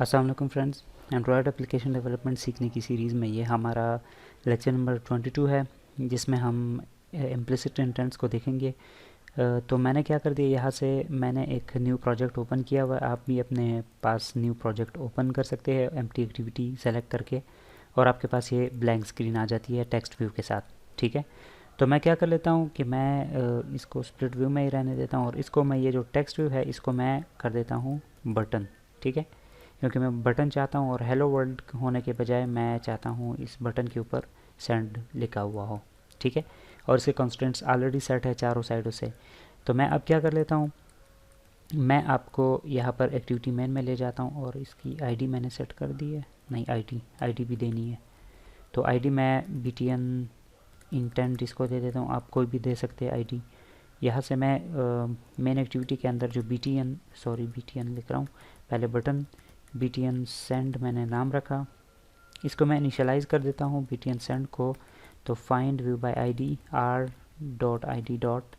अस्सलाम वालेकुम friends. Android application development सीखने की सीरीज़ में ये हमारा लेक्चर नंबर 22 है, जिसमें हम इम्प्लिसिट इंटेंट्स को देखेंगे। तो मैंने क्या कर दिया, यहाँ से मैंने एक न्यू प्रोजेक्ट ओपन किया हुआ है। आप भी अपने पास न्यू प्रोजेक्ट ओपन कर सकते हैं एम्प्टी एक्टिविटी सेलेक्ट करके, और आपके पास ये ब्लैंक स्क्रीन आ जाती है टेक्स्ट व्यू के साथ। ठीक है, तो मैं क्या कर लेता हूँ कि मैं इसको स्प्लिट व्यू में ही रहने देता हूँ, और इसको मैं ये जो टेक्स्ट व्यू है इसको मैं कर देता हूँ बटन। ठीक है, क्योंकि मैं बटन चाहता हूँ और हेलो वर्ल्ड होने के बजाय मैं चाहता हूँ इस बटन के ऊपर सेंड लिखा हुआ हो। ठीक है, और इसके कंस्ट्रेंट्स ऑलरेडी सेट है चारों साइडों से। तो मैं अब क्या कर लेता हूँ, मैं आपको यहाँ पर एक्टिविटी मेन में ले जाता हूँ, और इसकी आईडी मैंने सेट कर दी है। नहीं, आईडी भी देनी है, तो आईडी मैं BTN इंटेंट इसको दे देता हूँ। आप कोई भी दे सकते हैं आईडी। यहाँ से मैं मेन एक्टिविटी के अंदर जो BTN लिख रहा हूँ, पहले बटन BTN सेंड मैंने नाम रखा, इसको मैं इनिशियलाइज़ कर देता हूँ BTN सेंड को। तो find view bye ID r.id.btn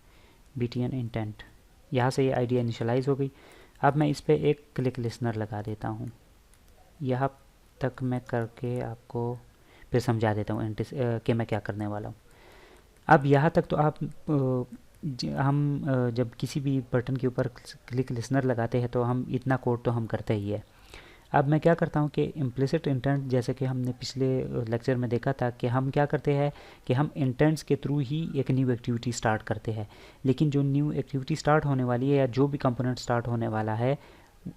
intent, यहाँ से ये आईडी इनिशियलाइज़ हो गई। अब मैं इस पर एक क्लिक लिसनर लगा देता हूँ। यहाँ तक मैं करके आपको फिर समझा देता हूँ कि मैं क्या करने वाला हूँ। अब यहाँ तक तो आप जब किसी भी बटन के ऊपर क्लिक लिसनर लगाते हैं तो हम इतना कोड तो हम करते ही है। अब मैं क्या करता हूँ कि इम्प्लिसिट इंटेंट, जैसे कि हमने पिछले लेक्चर में देखा था कि हम क्या करते हैं कि हम इंटेंट्स के थ्रू ही एक न्यू एक्टिविटी स्टार्ट करते हैं, लेकिन जो न्यू एक्टिविटी स्टार्ट होने वाली है या जो भी कंपोनेंट स्टार्ट होने वाला है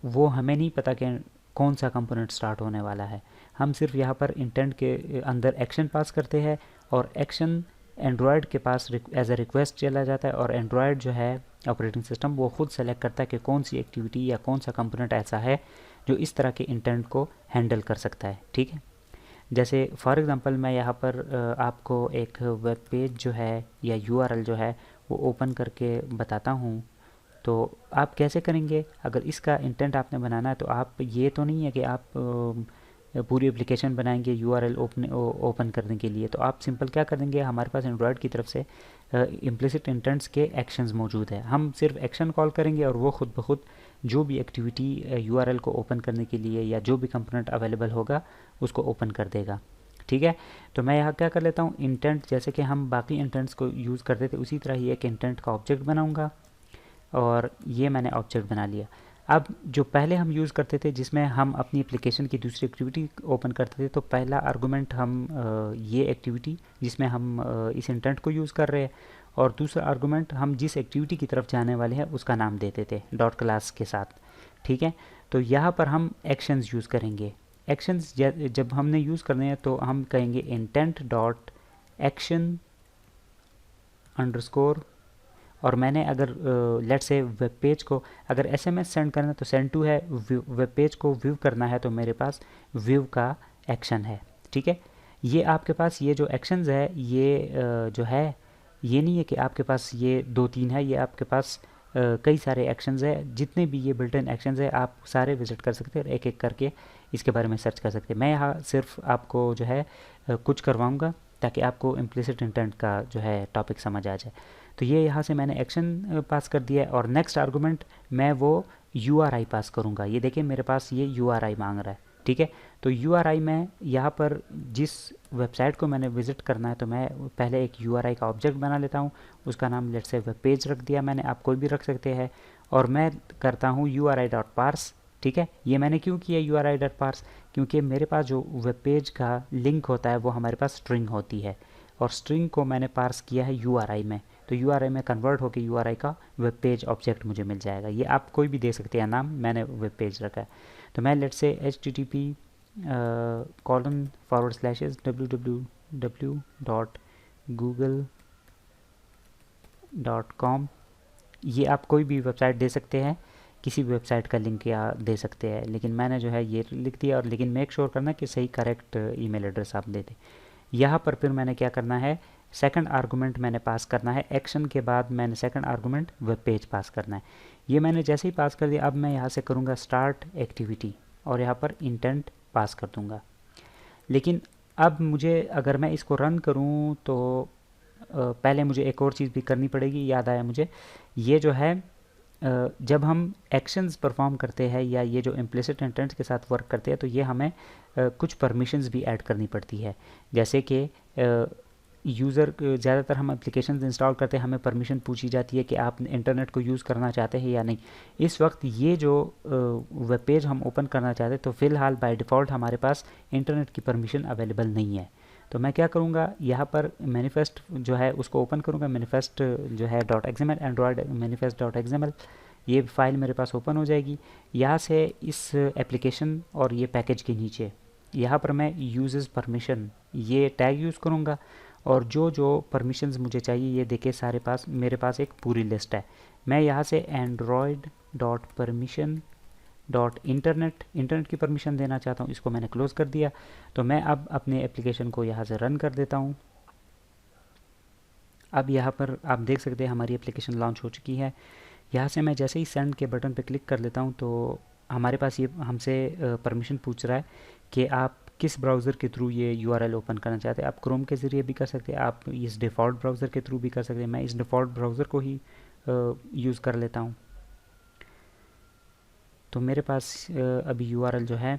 वो हमें नहीं पता कि कौन सा कंपोनेंट स्टार्ट होने वाला है। हम सिर्फ यहाँ पर इंटेंट के अंदर एक्शन पास करते हैं, और एक्शन एंड्रॉयड के पास एज ए रिक्वेस्ट चला जाता है, और एंड्रॉयड जो है ऑपरेटिंग सिस्टम वो खुद सेलेक्ट करता है कि कौन सी एक्टिविटी या कौन सा कंपोनेंट ऐसा है जो इस तरह के इंटेंट को हैंडल कर सकता है। ठीक है, जैसे फॉर एग्जांपल मैं यहाँ पर आपको एक वेब पेज जो है या URL जो है वो ओपन करके बताता हूँ। तो आप कैसे करेंगे, अगर इसका इंटेंट आपने बनाना है तो आप ये तो नहीं है कि आप पूरी एप्लीकेशन बनाएंगे URL ओपन करने के लिए। तो आप सिंपल क्या कर देंगे, हमारे पास एंड्रॉयड की तरफ से इम्प्लिसिट इंटेंट्स के एक्शंस मौजूद है। हम सिर्फ एक्शन कॉल करेंगे और वो खुद ब खुद जो भी एक्टिविटी URL को ओपन करने के लिए या जो भी कंपोनेंट अवेलेबल होगा उसको ओपन कर देगा। ठीक है, तो मैं यहाँ क्या कर लेता हूँ, इंटेंट जैसे कि हम बाकी इंटेंट्स को यूज़ करते थे उसी तरह ही एक इंटेंट का ऑब्जेक्ट बनाऊँगा, और ये मैंने ऑब्जेक्ट बना लिया। अब जो पहले हम यूज़ करते थे जिसमें हम अपनी एप्लीकेशन की दूसरी एक्टिविटी ओपन करते थे, तो पहला आर्गुमेंट हम ये एक्टिविटी जिसमें हम इस इंटेंट को यूज़ कर रहे हैं, और दूसरा आर्गुमेंट हम जिस एक्टिविटी की तरफ जाने वाले हैं उसका नाम देते थे डॉट क्लास के साथ। ठीक है, तो यहाँ पर हम एक्शंस यूज़ करेंगे। एक्शंस जब हमने यूज़ करने हैं तो हम कहेंगे इंटेंट डॉट एक्शन अंडरस्कोर, और मैंने अगर लेट से वेब पेज को अगर SMS सेंड करना है तो सेंड टू है, वेब पेज को व्यू करना है तो मेरे पास व्यू का एक्शन है। ठीक है, ये आपके पास ये जो एक्शंस है ये जो है ये नहीं है कि आपके पास ये 2-3 है, ये आपके पास कई सारे एक्शंस है। जितने भी ये बिल्ट इन एक्शंस है आप सारे विजिट कर सकते हैं और एक एक करके इसके बारे में सर्च कर सकते हैं। मैं यहाँ सिर्फ आपको जो है कुछ करवाऊँगा ताकि आपको इम्प्लिसिट इंटेंट का जो है टॉपिक समझ आ जाए। तो ये यहाँ से मैंने एक्शन पास कर दिया है, और नेक्स्ट आर्गुमेंट मैं वो URI पास करूँगा। ये देखिए मेरे पास ये URI मांग रहा है। ठीक है, तो URI में यहाँ पर जिस वेबसाइट को मैंने विज़िट करना है तो मैं पहले एक URI का ऑब्जेक्ट बना लेता हूँ, उसका नाम लेट्स से वेब पेज रख दिया मैंने, आप कोई भी रख सकते हैं, और मैं करता हूँ URI.parse। ठीक है, ये मैंने क्यों किया URI.parse, क्योंकि मेरे पास जो वेब पेज का लिंक होता है वो हमारे पास स्ट्रिंग होती है, और स्ट्रिंग को मैंने पार्स किया है URI में, तो URI में कन्वर्ट होकर URI का वेब पेज ऑब्जेक्ट मुझे मिल जाएगा। ये आप कोई भी दे सकते हैं नाम, मैंने वेब पेज रखा है। तो मैं लेट से http://www.google.com, ये आप कोई भी वेबसाइट दे सकते हैं, किसी भी वेबसाइट का लिंक या दे सकते हैं, लेकिन मैंने जो है ये लिख दिया। और लेकिन मेक श्योर करना कि सही करेक्ट ईमेल एड्रेस आप देते। यहाँ पर फिर मैंने क्या करना है, सेकंड आर्गुमेंट मैंने पास करना है। एक्शन के बाद मैंने सेकंड आर्गुमेंट वेब पेज पास करना है। ये मैंने जैसे ही पास कर दिया, अब मैं यहाँ से करूँगा स्टार्ट एक्टिविटी, और यहाँ पर इंटेंट पास कर दूँगा। लेकिन अब मुझे अगर मैं इसको रन करूँ तो पहले मुझे एक और चीज़ भी करनी पड़ेगी, याद आया मुझे। ये जो है जब हम एक्शंस परफॉर्म करते हैं या ये जो इम्प्लिसिट इंटेंट के साथ वर्क करते हैं तो ये हमें कुछ परमिशंस भी ऐड करनी पड़ती है। जैसे कि यूज़र ज़्यादातर हम एप्लीकेशंस इंस्टॉल करते हैं, हमें परमिशन पूछी जाती है कि आप इंटरनेट को यूज़ करना चाहते हैं या नहीं। इस वक्त ये जो वेब पेज हम ओपन करना चाहते हैं तो फ़िलहाल बाय डिफ़ॉल्ट हमारे पास इंटरनेट की परमिशन अवेलेबल नहीं है। तो मैं क्या करूँगा, यहाँ पर मैनिफेस्ट जो है उसको ओपन करूँगा। मैनिफेस्ट जो है .xml, एंड्रॉयड मैनिफेस्ट .xml, ये फाइल मेरे पास ओपन हो जाएगी। यहाँ से इस एप्लीकेशन और ये पैकेज के नीचे यहाँ पर मैं यूजेस परमिशन ये टैग यूज़ करूँगा और जो जो परमिशंस मुझे चाहिए ये देखिए सारे पास मेरे पास एक पूरी लिस्ट है। मैं यहाँ से Android dot permission dot internet की परमिशन देना चाहता हूँ, इसको मैंने क्लोज़ कर दिया। तो मैं अब अपने एप्लीकेशन को यहाँ से रन कर देता हूँ। अब यहाँ पर आप देख सकते हैं हमारी एप्लीकेशन लॉन्च हो चुकी है। यहाँ से मैं जैसे ही सेंड के बटन पर क्लिक कर लेता हूँ तो हमारे पास ये हमसे परमिशन पूछ रहा है कि आप किस ब्राउज़र के थ्रू ये URL ओपन करना चाहते हैं। आप क्रोम के ज़रिए भी कर सकते हैं, आप इस डिफ़ॉल्ट ब्राउज़र के थ्रू भी कर सकते हैं। मैं इस डिफ़ॉल्ट ब्राउज़र को ही यूज़ कर लेता हूँ। तो मेरे पास अभी URL जो है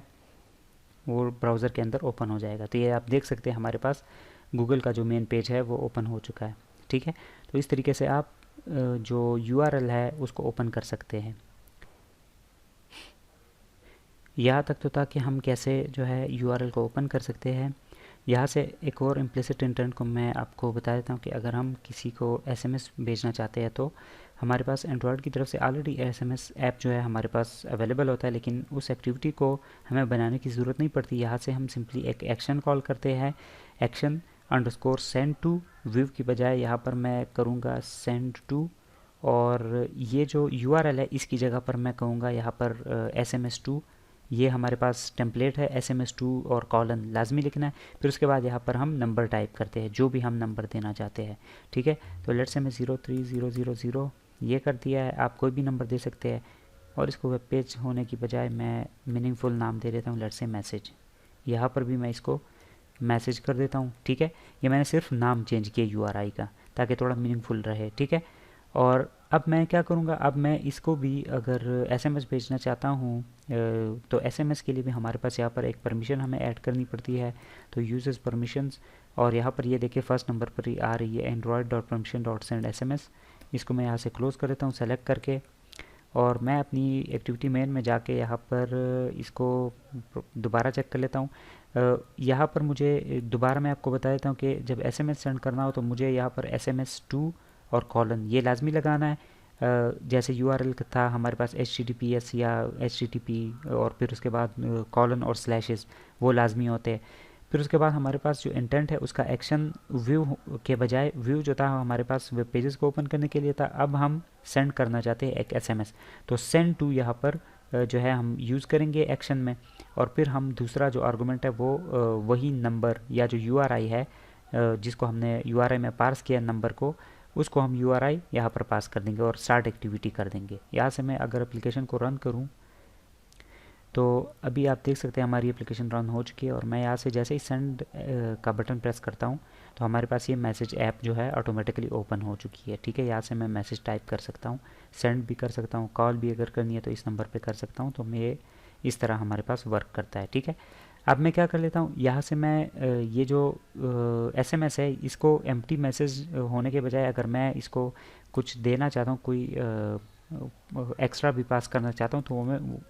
वो ब्राउज़र के अंदर ओपन हो जाएगा। तो ये आप देख सकते हैं हमारे पास गूगल का जो मेन पेज है वो ओपन हो चुका है। ठीक है, तो इस तरीके से आप जो URL है उसको ओपन कर सकते हैं। यहाँ तक तो था कि हम कैसे जो है URL को ओपन कर सकते हैं। यहाँ से एक और इम्प्लिसिट इंटेंट को मैं आपको बता देता हूँ कि अगर हम किसी को SMS भेजना चाहते हैं तो हमारे पास एंड्रॉयड की तरफ से ऑलरेडी SMS ऐप जो है हमारे पास अवेलेबल होता है, लेकिन उस एक्टिविटी को हमें बनाने की ज़रूरत नहीं पड़ती। यहाँ से हम सिंपली एक एक्शन कॉल करते हैं, action underscore send to view की बजाय यहाँ पर मैं करूँगा सेंड टू, और ये जो URL है इसकी जगह पर मैं कहूँगा यहाँ पर SMS2। ये हमारे पास टेम्पलेट है, SMS2 और कॉलन लाजमी लिखना है। फिर उसके बाद यहाँ पर हम नंबर टाइप करते हैं, जो भी हम नंबर देना चाहते हैं। ठीक है, तो लेट्स से मैं 03000 ये कर दिया है। आप कोई भी नंबर दे सकते हैं और इसको वेब पेज होने की बजाय मैं मीनिंगफुल नाम दे देता हूँ, लेट्स से मैसेज। यहाँ पर भी मैं इसको मैसेज कर देता हूँ। ठीक है, ये मैंने सिर्फ नाम चेंज किया URI का ताकि थोड़ा मीनिंगफुल रहे। ठीक है, और अब मैं क्या करूँगा, अब मैं इसको भी अगर SMS भेजना चाहता हूँ तो SMS के लिए भी हमारे पास यहाँ पर एक परमिशन हमें ऐड करनी पड़ती है। तो यूजर्स परमिशंस, और यहाँ पर ये देखिए फर्स्ट नंबर पर ही आ रही है android.permission.send SMS। इसको मैं यहाँ से क्लोज़ कर देता हूँ सेलेक्ट करके, और मैं अपनी एक्टिविटी मेन में जाके यहाँ पर इसको दोबारा चेक कर लेता हूँ। यहाँ पर मुझे दोबारा मैं आपको बता देता हूँ कि जब SMS सेंड करना हो तो मुझे यहाँ पर SMS2 और कॉलन ये लाजमी लगाना है। जैसे URL था हमारे पास HTTPS या HTTP और फिर उसके बाद कॉलन और स्लैशेस वो लाजमी होते हैं। फिर उसके बाद हमारे पास जो इंटेंट है उसका एक्शन व्यू के बजाय, व्यू जो था हमारे पास वेब पेजेस को ओपन करने के लिए था, अब हम सेंड करना चाहते हैं एक SMS। तो सेंड टू यहाँ पर जो है हम यूज़ करेंगे एक्शन में, और फिर हम दूसरा जो आर्गूमेंट है वो वही नंबर या जो URI है जिसको हमने URI में पार्स किया नंबर को, उसको हम URI यहाँ पर पास कर देंगे और स्टार्ट एक्टिविटी कर देंगे। यहाँ से मैं अगर एप्लीकेशन को रन करूँ तो अभी आप देख सकते हैं हमारी एप्लीकेशन रन हो चुकी है, और मैं यहाँ से जैसे ही सेंड का बटन प्रेस करता हूँ तो हमारे पास ये मैसेज ऐप जो है ऑटोमेटिकली ओपन हो चुकी है। ठीक है, यहाँ से मैं मैसेज टाइप कर सकता हूँ, सेंड भी कर सकता हूँ, कॉल भी अगर करनी है तो इस नंबर पे कर सकता हूँ। तो मैं इस तरह हमारे पास वर्क करता है। ठीक है, अब मैं क्या कर लेता हूँ, यहाँ से मैं ये जो SMS है इसको एम्प्टी मैसेज होने के बजाय अगर मैं इसको कुछ देना चाहता हूँ, कोई एक्स्ट्रा भी पास करना चाहता हूँ तो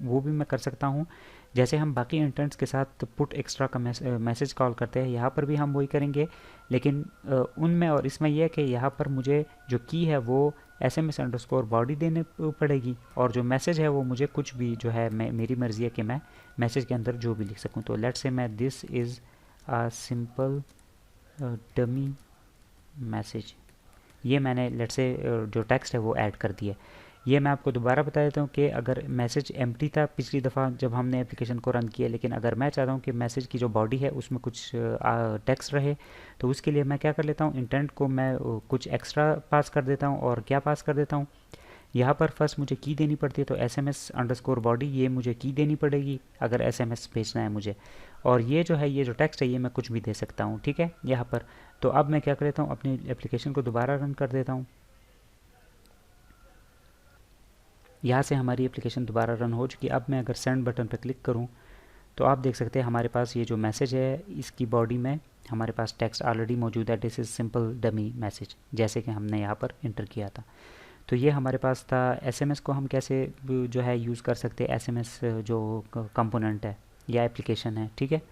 वो भी मैं कर सकता हूँ। जैसे हम बाकी इंटेंट्स के साथ पुट एक्स्ट्रा का मैसेज कॉल करते हैं, यहाँ पर भी हम वही करेंगे, लेकिन उनमें और इसमें यह है कि यहाँ पर मुझे जो की है वो SMS_body देने पड़ेगी, और जो मैसेज है वो मुझे कुछ भी जो है मेरी मर्ज़ी है कि मैं मैसेज के अंदर जो भी लिख सकूँ। तो लेट्स से मैं this is a simple dummy message, ये मैंने लेट्स से जो टेक्स्ट है वो ऐड कर दिया। ये मैं आपको दोबारा बता देता हूँ कि अगर मैसेज एम्प्टी था पिछली दफ़ा जब हमने एप्लीकेशन को रन किया, लेकिन अगर मैं चाहता हूँ कि मैसेज की जो बॉडी है उसमें कुछ टेक्स्ट रहे, तो उसके लिए मैं क्या कर लेता हूँ, इंटेंट को मैं कुछ एक्स्ट्रा पास कर देता हूँ। और क्या पास कर देता हूँ, यहाँ पर फर्स्ट मुझे की देनी पड़ती है, तो SMS_body ये मुझे की देनी पड़ेगी अगर SMS भेजना है मुझे, और ये जो है ये जो टेक्स्ट है ये मैं कुछ भी दे सकता हूँ। ठीक है, यहाँ पर तो अब मैं क्या कर लेता हूँ, अपनी एप्लीकेशन को दोबारा रन कर देता हूँ। यहाँ से हमारी एप्लीकेशन दोबारा रन हो चुकी है। अब मैं अगर सेंड बटन पर क्लिक करूँ तो आप देख सकते हैं हमारे पास ये जो मैसेज है इसकी बॉडी में हमारे पास टेक्स्ट ऑलरेडी मौजूद है, this is simple dummy message, जैसे कि हमने यहाँ पर इंटर किया था। तो ये हमारे पास था। एसएमएस को हम कैसे जो है यूज़ कर सकते हैं, एसएमएस जो कंपोनेंट है या एप्लीकेशन है, ठीक है।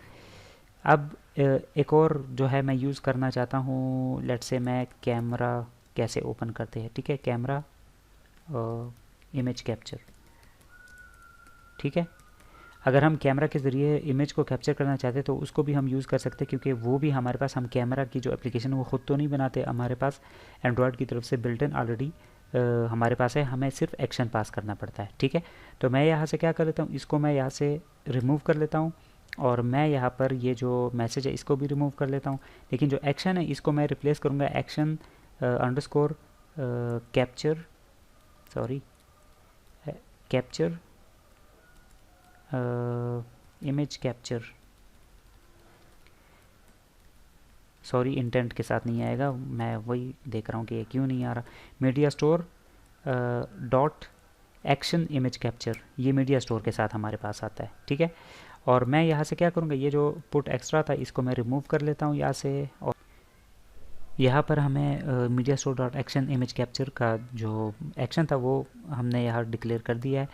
अब एक और जो है मैं यूज़ करना चाहता हूँ, लेट्स से मैं कैमरा कैसे ओपन करते हैं, ठीक है, कैमरा इमेज कैप्चर, ठीक है। अगर हम कैमरा के ज़रिए इमेज को कैप्चर करना चाहते हैं तो उसको भी हम यूज़ कर सकते हैं, क्योंकि वो भी हमारे पास, हम कैमरा की जो एप्लीकेशन है वो ख़ुद तो नहीं बनाते, हमारे पास एंड्रॉयड की तरफ से बिल्ट इन ऑलरेडी हमारे पास है, हमें सिर्फ एक्शन पास करना पड़ता है, ठीक है। तो मैं यहाँ से क्या कर लेता हूँ, इसको मैं यहाँ से रिमूव कर लेता हूँ और मैं यहाँ पर ये जो मैसेज है इसको भी रिमूव कर लेता हूँ, लेकिन जो एक्शन है इसको मैं रिप्लेस करूँगा action underscore capture, sorry capture image capture, sorry intent के साथ नहीं आएगा, मैं वही देख रहा हूँ कि क्यों नहीं आ रहा। Media store dot action image capture, ये मीडिया स्टोर के साथ हमारे पास आता है, ठीक है। और मैं यहाँ से क्या करूँगा, ये जो पुट एक्स्ट्रा था इसको मैं रिमूव कर लेता हूँ यहाँ से, और यहाँ पर हमें media store dot action image capture का जो एक्शन था वो हमने यहाँ डिक्लेयर कर दिया है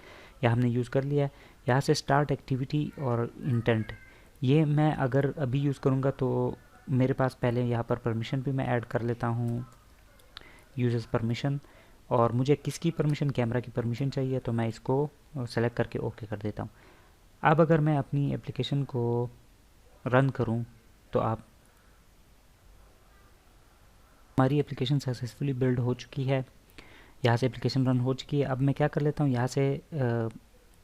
या हमने यूज़ कर लिया है। यहाँ से स्टार्ट एक्टिविटी और इंटेंट, ये मैं अगर अभी यूज़ करूँगा तो मेरे पास पहले यहाँ पर परमिशन भी मैं ऐड कर लेता हूँ, यूजर्स परमिशन, और मुझे किसकी परमिशन, कैमरा की परमिशन चाहिए, तो मैं इसको सेलेक्ट करके ओके कर देता हूँ। अब अगर मैं अपनी एप्लीकेशन को रन करूँ तो आप, हमारी एप्लीकेशन सक्सेसफुली बिल्ड हो चुकी है, यहाँ से एप्लीकेशन रन हो चुकी है। अब मैं क्या कर लेता हूँ, यहाँ से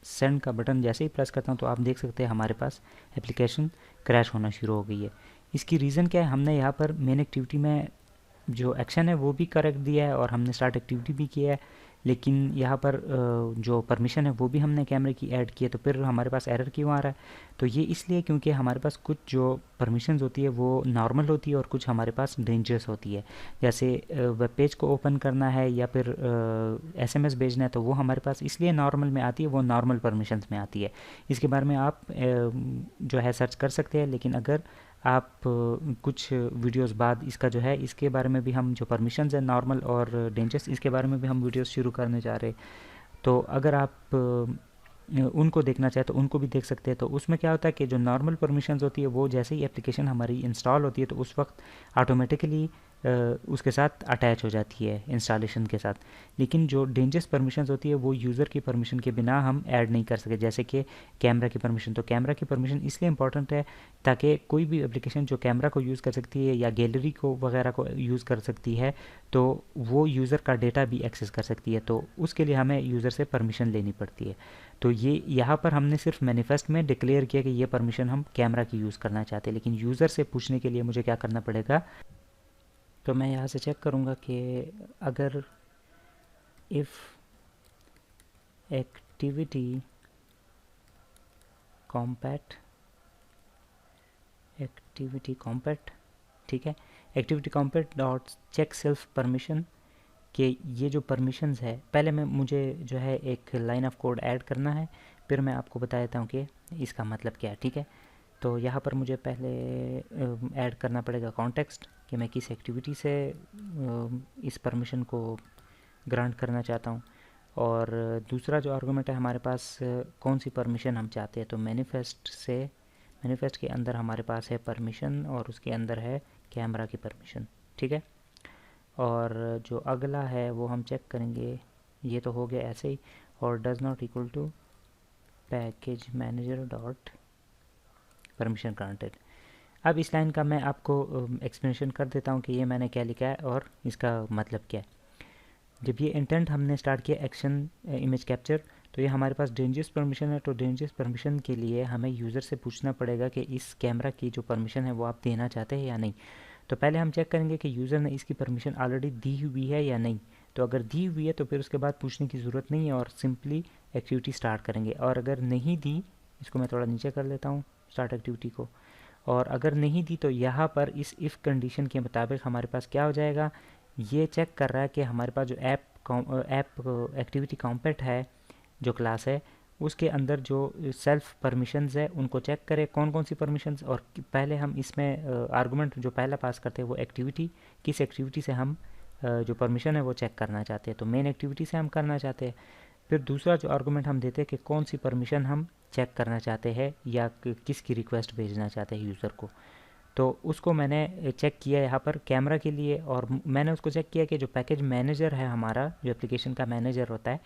सेंड का बटन जैसे ही प्रेस करता हूँ तो आप देख सकते हैं हमारे पास एप्लीकेशन क्रैश होना शुरू हो गई है। इसकी रीज़न क्या है, हमने यहाँ पर मेन एक्टिविटी में जो एक्शन है वो भी करेक्ट दिया है और हमने स्टार्ट एक्टिविटी भी किया है, लेकिन यहाँ पर जो परमिशन है वो भी हमने कैमरे की ऐड की है, तो फिर हमारे पास एरर क्यों आ रहा है। तो ये इसलिए क्योंकि हमारे पास कुछ जो परमिशंस होती है वो नॉर्मल होती है और कुछ हमारे पास डेंजरस होती है। जैसे वेब पेज को ओपन करना है या फिर एसएमएस भेजना है तो वो हमारे पास इसलिए नॉर्मल में आती है, वो नॉर्मल परमिशंस में आती है। इसके बारे में आप जो है सर्च कर सकते हैं, लेकिन अगर आप कुछ वीडियोस बाद इसका जो है इसके बारे में भी हम जो परमिशंस है नॉर्मल और डेंजरस, इसके बारे में भी हम वीडियोस शुरू करने जा रहे हैं। तो अगर आप उनको देखना चाहे तो उनको भी देख सकते हैं। तो उसमें क्या होता है कि जो नॉर्मल परमिशंस होती है वो जैसे ही एप्लीकेशन हमारी इंस्टॉल होती है तो उस वक्त ऑटोमेटिकली उसके साथ अटैच हो जाती है इंस्टॉलेशन के साथ, लेकिन जो डेंजरस परमिशंस होती है वो यूज़र की परमिशन के बिना हम ऐड नहीं कर सके, जैसे कि कैमरा की परमिशन। तो कैमरा की परमिशन इसलिए इंपॉर्टेंट है ताकि कोई भी एप्लीकेशन जो कैमरा को यूज़ कर सकती है या गैलरी को वगैरह को यूज़ कर सकती है तो वो यूज़र का डेटा भी एक्सेस कर सकती है, तो उसके लिए हमें यूज़र से परमिशन लेनी पड़ती है। तो ये यहाँ पर हमने सिर्फ मैनिफेस्ट में डिक्लेयर किया कि ये परमिशन हम कैमरा की यूज़ करना चाहते हैं, लेकिन यूज़र से पूछने के लिए मुझे क्या करना पड़ेगा। तो मैं यहाँ से चेक करूँगा कि अगर इफ़ एक्टिविटी कॉम्पैक्ट, ठीक है, activity compact dot check self permission कि ये जो परमिशंस है, पहले मैं मुझे जो है एक लाइन ऑफ कोड ऐड करना है, फिर मैं आपको बता देता हूँ कि इसका मतलब क्या है, ठीक है। तो यहाँ पर मुझे पहले ऐड करना पड़ेगा कॉन्टेक्स्ट कि मैं किस एक्टिविटी से इस परमिशन को ग्रांट करना चाहता हूँ, और दूसरा जो आर्गुमेंट है हमारे पास कौन सी परमिशन हम चाहते हैं। तो मैनिफेस्ट के अंदर हमारे पास है परमिशन और उसके अंदर है कैमरा की परमिशन, ठीक है। और जो अगला है वो हम चेक करेंगे, ये तो हो गया ऐसे ही, और does not equal to package manager dot permission granted. अब इस लाइन का मैं आपको एक्सप्लेनेशन कर देता हूँ कि ये मैंने क्या लिखा है और इसका मतलब क्या है। जब ये इंटेंट हमने स्टार्ट किया एक्शन इमेज कैप्चर, तो ये हमारे पास डेंजरस परमिशन है, तो डेंजरस परमिशन के लिए हमें यूज़र से पूछना पड़ेगा कि इस कैमरा की जो परमिशन है वो आप देना चाहते हैं या नहीं। तो पहले हम चेक करेंगे कि यूज़र ने इसकी परमिशन ऑलरेडी दी हुई है या नहीं। तो अगर दी हुई है तो फिर उसके बाद पूछने की ज़रूरत नहीं है और सिंपली एक्टिविटी स्टार्ट करेंगे, और अगर नहीं दी, इसको मैं थोड़ा नीचे कर लेता हूँ स्टार्ट एक्टिविटी को, और अगर नहीं दी तो यहाँ पर इस इफ़ कंडीशन के मुताबिक हमारे पास क्या हो जाएगा, ये चेक कर रहा है कि हमारे पास जो ऐप ऐप एक्टिविटी कॉम्पेट है जो क्लास है, उसके अंदर जो सेल्फ परमिशंस है उनको चेक करें कौन कौन सी परमिशंस। और पहले हम इसमें आर्गुमेंट जो पहला पास करते हैं वो एक्टिविटी, किस एक्टिविटी से हम जो परमिशन है वो चेक करना चाहते हैं, तो मेन एक्टिविटी से हम करना चाहते हैं। फिर दूसरा जो आर्गुमेंट हम देते हैं कि कौन सी परमिशन हम चेक करना चाहते हैं या किसकी रिक्वेस्ट भेजना चाहते हैं यूज़र को। तो उसको मैंने चेक किया यहाँ पर कैमरा के लिए, और मैंने उसको चेक किया कि जो पैकेज मैनेजर है हमारा, जो एप्लीकेशन का मैनेजर होता है,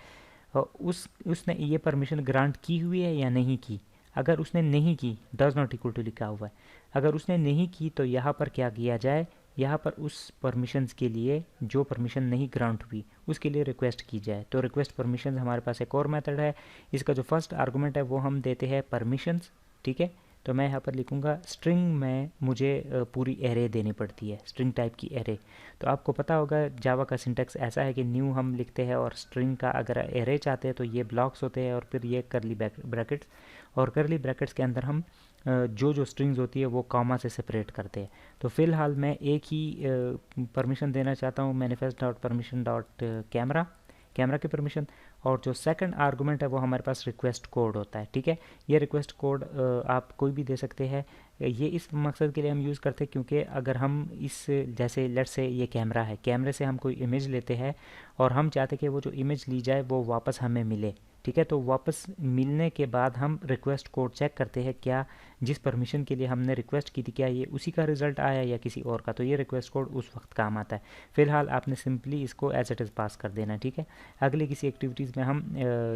उसने ये परमिशन ग्रांट की हुई है या नहीं की। अगर उसने नहीं की, डज नॉट इक्वल टू लिखा हुआ है, अगर उसने नहीं की तो यहाँ पर क्या किया जाए, यहाँ पर उस परमिशंस के लिए जो परमिशन नहीं ग्रांट हुई उसके लिए रिक्वेस्ट की जाए। तो रिक्वेस्ट परमिशंस हमारे पास एक और मेथड है। इसका जो फर्स्ट आर्गुमेंट है वो हम देते हैं परमिशंस, ठीक है। तो मैं यहाँ पर लिखूँगा स्ट्रिंग में मुझे पूरी एरे देनी पड़ती है, स्ट्रिंग टाइप की एरे। तो आपको पता होगा जावा का सिंटेक्स ऐसा है कि न्यू हम लिखते हैं और स्ट्रिंग का अगर एरे चाहते हैं तो ये ब्लॉक्स होते हैं और फिर ये करली ब्रैकेट्स, और करली ब्रैकेट्स के अंदर हम जो स्ट्रिंग्स होती है वो कॉमा से सेपरेट करते हैं। तो फ़िलहाल मैं एक ही परमिशन देना चाहता हूँ, manifest dot permission dot camera की परमिशन, और जो सेकंड आर्गुमेंट है वो हमारे पास रिक्वेस्ट कोड होता है, ठीक है। ये रिक्वेस्ट कोड आप कोई भी दे सकते हैं, ये इस मकसद के लिए हम यूज़ करते हैं क्योंकि अगर हम इस जैसे लेट से ये कैमरा है, कैमरे से हम कोई इमेज लेते हैं और हम चाहते हैं कि वो जो इमेज ली जाए वो वापस हमें मिले, ठीक है। तो वापस मिलने के बाद हम रिक्वेस्ट कोड चेक करते हैं क्या जिस परमिशन के लिए हमने रिक्वेस्ट की थी क्या ये उसी का रिज़ल्ट आया या किसी और का, तो ये रिक्वेस्ट कोड उस वक्त काम आता है। फ़िलहाल आपने सिंपली इसको एज इट इज़ पास कर देना, ठीक है। अगली किसी एक्टिविटीज़ में हम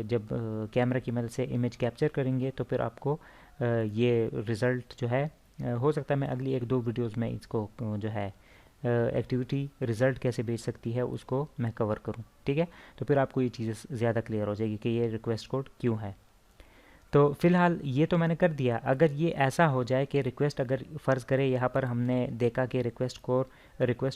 जब कैमरा की मदद से इमेज कैप्चर करेंगे तो फिर आपको ये रिज़ल्ट जो है हो सकता है मैं अगली 1-2 वीडियोज़ में इसको जो है एक्टिविटी रिज़ल्ट कैसे भेज सकती है उसको मैं कवर करूं, ठीक है। तो फिर आपको ये चीज़ें ज़्यादा क्लियर हो जाएगी कि ये रिक्वेस्ट कोड क्यों है। तो फ़िलहाल ये तो मैंने कर दिया। अगर ये ऐसा हो जाए कि रिक्वेस्ट, अगर फ़र्ज़ करें यहाँ पर हमने देखा कि रिक्वेस्ट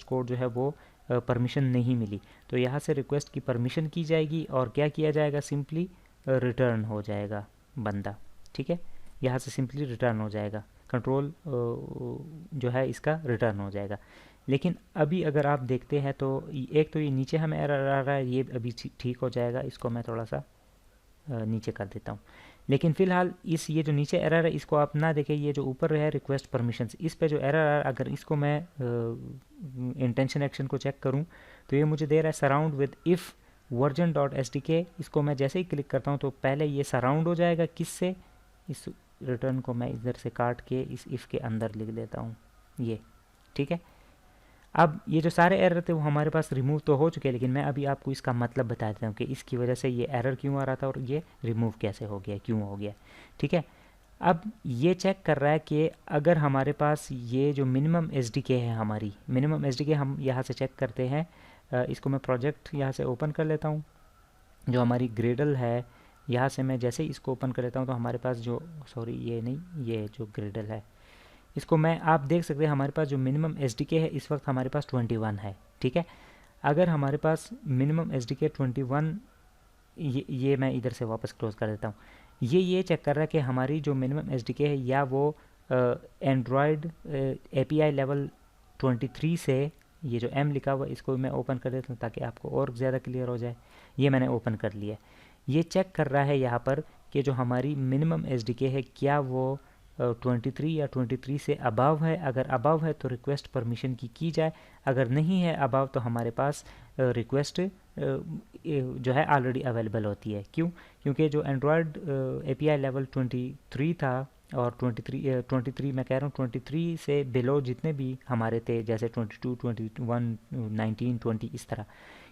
कोड जो है वो परमिशन नहीं मिली, तो यहाँ से रिक्वेस्ट की परमिशन की जाएगी और क्या किया जाएगा, सिंपली रिटर्न हो जाएगा बंदा, ठीक है। यहाँ से सिंपली रिटर्न हो जाएगा, कंट्रोल जो है इसका रिटर्न हो जाएगा। लेकिन अभी अगर आप देखते हैं तो एक तो ये नीचे हमें एरर आ रहा है, ये अभी ठीक हो जाएगा, इसको मैं थोड़ा सा नीचे कर देता हूँ। लेकिन फ़िलहाल ये जो नीचे एरर है इसको आप ना देखें, ये जो ऊपर है रिक्वेस्ट परमिशंस, इस पे जो एरर है अगर इसको मैं इंटेंशन एक्शन को चेक करूँ तो ये मुझे दे रहा है surround with if version dot SDK। इसको मैं जैसे ही क्लिक करता हूँ तो पहले ये सराउंड हो जाएगा किससे, इस रिटर्न को मैं इधर से काट के इस इफ़ के अंदर लिख देता हूँ, ये ठीक है। अब ये जो सारे एरर थे वो हमारे पास रिमूव तो हो चुके हैं, लेकिन मैं अभी आपको इसका मतलब बता देता हूँ कि इसकी वजह से ये एरर क्यों आ रहा था और ये रिमूव कैसे हो गया, क्यों हो गया, ठीक है। अब ये चेक कर रहा है कि अगर हमारे पास ये जो मिनिमम SDK है, हमारी मिनिमम SDK हम यहाँ से चेक करते हैं। इसको मैं प्रोजेक्ट यहाँ से ओपन कर लेता हूँ, जो हमारी ग्रेडल है यहाँ से मैं जैसे ही इसको ओपन कर लेता हूँ तो हमारे पास जो ये नहीं, ये जो ग्रेडल है इसको मैं, आप देख सकते हैं हमारे पास जो मिनिमम SDK है इस वक्त हमारे पास 21 है, ठीक है। अगर हमारे पास मिनिमम SDK 21, ये मैं इधर से वापस क्लोज कर देता हूँ। ये चेक कर रहा है कि हमारी जो मिनिमम SDK है या वो एंड्रॉयड API लेवल 23 से, ये जो M लिखा हुआ इसको मैं ओपन कर देता हूँ ताकि आपको और ज़्यादा क्लियर हो जाए। ये मैंने ओपन कर लिया। ये चेक कर रहा है यहाँ पर कि जो हमारी मिनिमम SDK है क्या वो 23 या 23 से अबव है। अगर अबव है तो रिक्वेस्ट परमिशन की जाए, अगर नहीं है अबव तो हमारे पास रिक्वेस्ट जो है ऑलरेडी अवेलेबल होती है। क्यों? क्योंकि जो एंड्रॉयड API लेवल 23 था और 23 मैं कह रहा हूँ 23 से बिलो जितने भी हमारे थे, जैसे 22, 21, 19, 20 इस तरह,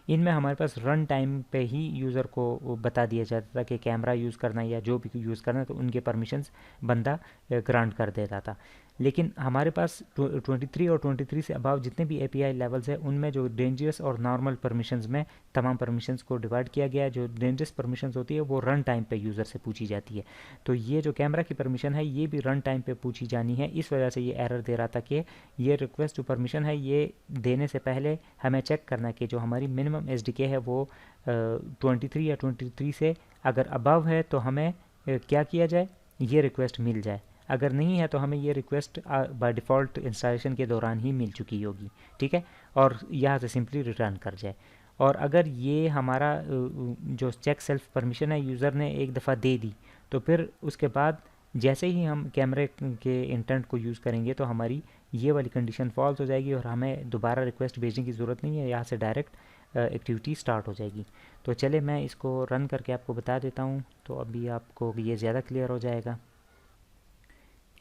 इनमें हमारे पास रन टाइम पे ही यूज़र को बता दिया जाता था कि कैमरा यूज़ करना या जो भी यूज़ करना है, तो उनके परमिशंस बंदा ग्रांट कर देता था। लेकिन हमारे पास 23 और 23 से अबाव जितने भी API लेवल्स हैं उनमें जो डेंजरस और नॉर्मल परमिशंस में तमाम परमिशंस को डिवाइड किया गया है। जो डेंजरस परमिशंस होती है वो रन टाइम पे यूज़र से पूछी जाती है, तो ये जो कैमरा की परमिशन है ये भी रन टाइम पे पूछी जानी है। इस वजह से ये एरर दे रहा था कि ये रिक्वेस्ट जो परमिशन है ये देने से पहले हमें चेक करना है कि जो हमारी मिनिमम SDK है वो 23 या 23 से अगर अबव है तो हमें क्या किया जाए, ये रिक्वेस्ट मिल जाए। अगर नहीं है तो हमें ये रिक्वेस्ट बाय डिफ़ॉल्ट इंस्टॉलेशन के दौरान ही मिल चुकी होगी, ठीक है, और यहाँ से सिंपली रिटर्न कर जाए। और अगर ये हमारा जो चेक सेल्फ परमिशन है यूज़र ने एक दफ़ा दे दी, तो फिर उसके बाद जैसे ही हम कैमरे के इंटेंट को यूज़ करेंगे तो हमारी ये वाली कंडीशन फॉल्स हो जाएगी और हमें दोबारा रिक्वेस्ट भेजने की ज़रूरत नहीं है, यहाँ से डायरेक्ट एक्टिविटी स्टार्ट हो जाएगी। तो चले मैं इसको रन करके आपको बता देता हूँ, तो अभी आपको ये ज़्यादा क्लियर हो जाएगा।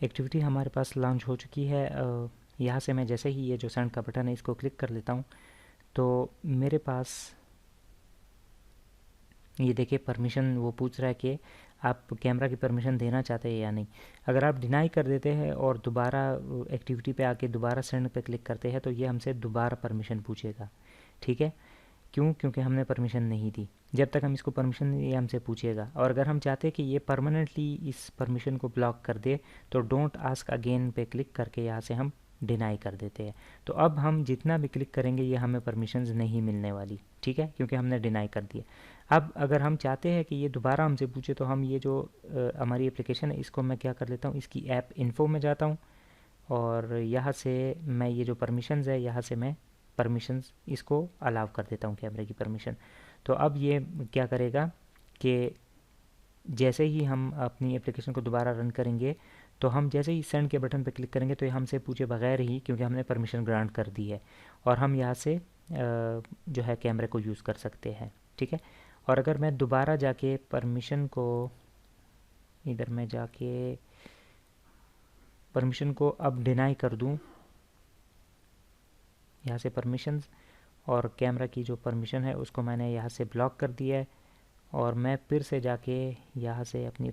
एक्टिविटी हमारे पास लॉन्च हो चुकी है। यहाँ से मैं जैसे ही ये जो सेंड का बटन है इसको क्लिक कर लेता हूँ, तो मेरे पास ये देखिए परमिशन वो पूछ रहा है कि आप कैमरा की परमिशन देना चाहते हैं या नहीं। अगर आप डिनाई कर देते हैं और दोबारा एक्टिविटी पे आके दोबारा सेंड पे क्लिक करते हैं तो ये हमसे दोबारा परमिशन पूछेगा, ठीक है। क्यों? क्योंकि हमने परमिशन नहीं दी। जब तक हम इसको परमिशन नहीं, ये हमसे पूछेगा। और अगर हम चाहते हैं कि ये परमानेंटली इस परमिशन को ब्लॉक कर दे तो डोंट आस्क अगेन पे क्लिक करके यहाँ से हम डिनाई कर देते हैं। तो अब हम जितना भी क्लिक करेंगे ये हमें परमिशंस नहीं मिलने वाली, ठीक है, क्योंकि हमने डिनाई कर दिया। अब अगर हम चाहते हैं कि ये दोबारा हमसे पूछे तो हम ये जो हमारी एप्लीकेशन है इसको मैं क्या कर लेता हूँ, इसकी ऐप इन्फो में जाता हूँ और यहाँ से मैं ये जो परमिशंस है यहाँ से मैं परमिशंस इसको अलाउ कर देता हूँ कैमरे की परमिशन। तो अब ये क्या करेगा कि जैसे ही हम अपनी एप्लीकेशन को दोबारा रन करेंगे तो हम जैसे ही सेंड के बटन पर क्लिक करेंगे तो ये हमसे पूछे बगैर ही, क्योंकि हमने परमिशन ग्रांट कर दी है, और हम यहाँ से जो है कैमरे को यूज़ कर सकते हैं, ठीक है। और अगर मैं दोबारा जाके परमिशन को इधर में जाके परमिशन को अब डिनाई कर दूं, यहाँ से परमिशंस और कैमरा की जो परमिशन है उसको मैंने यहाँ से ब्लॉक कर दिया है, और मैं फिर से जाके यहाँ से अपनी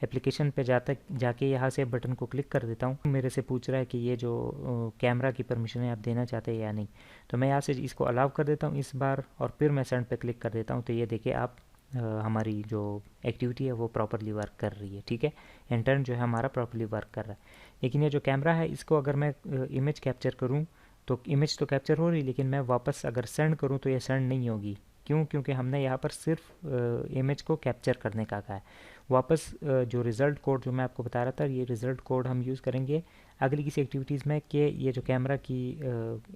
एप्लीकेशन पे जाके यहाँ से बटन को क्लिक कर देता हूँ। मेरे से पूछ रहा है कि ये जो कैमरा की परमिशन है आप देना चाहते हैं या नहीं, तो मैं यहाँ से इसको अलाउ कर देता हूँ इस बार, और फिर मैं सेंड पे क्लिक कर देता हूँ। तो ये देखिए आप हमारी जो एक्टिविटी है वो प्रॉपरली वर्क कर रही है, ठीक है। इंटर्न जो है हमारा प्रॉपरली वर्क कर रहा है। लेकिन ये जो कैमरा है इसको अगर मैं इमेज कैप्चर करूँ तो इमेज तो कैप्चर हो रही, लेकिन मैं वापस अगर सेंड करूँ तो ये सेंड नहीं होगी। क्यों? क्योंकि हमने यहाँ पर सिर्फ इमेज को कैप्चर करने का कहा है। वापस जो रिज़ल्ट कोड जो मैं आपको बता रहा था, ये रिज़ल्ट कोड हम यूज़ करेंगे अगली किसी एक्टिविटीज़ में कि ये जो कैमरा की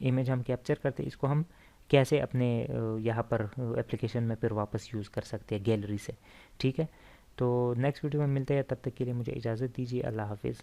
इमेज हम कैप्चर करते हैं इसको हम कैसे अपने यहाँ पर एप्लीकेशन में फिर वापस यूज़ कर सकते हैं गैलरी से, ठीक है। तो नेक्स्ट वीडियो में मिलते हैं, तब तक के लिए मुझे इजाज़त दीजिए। अल्लाह हाफिज़।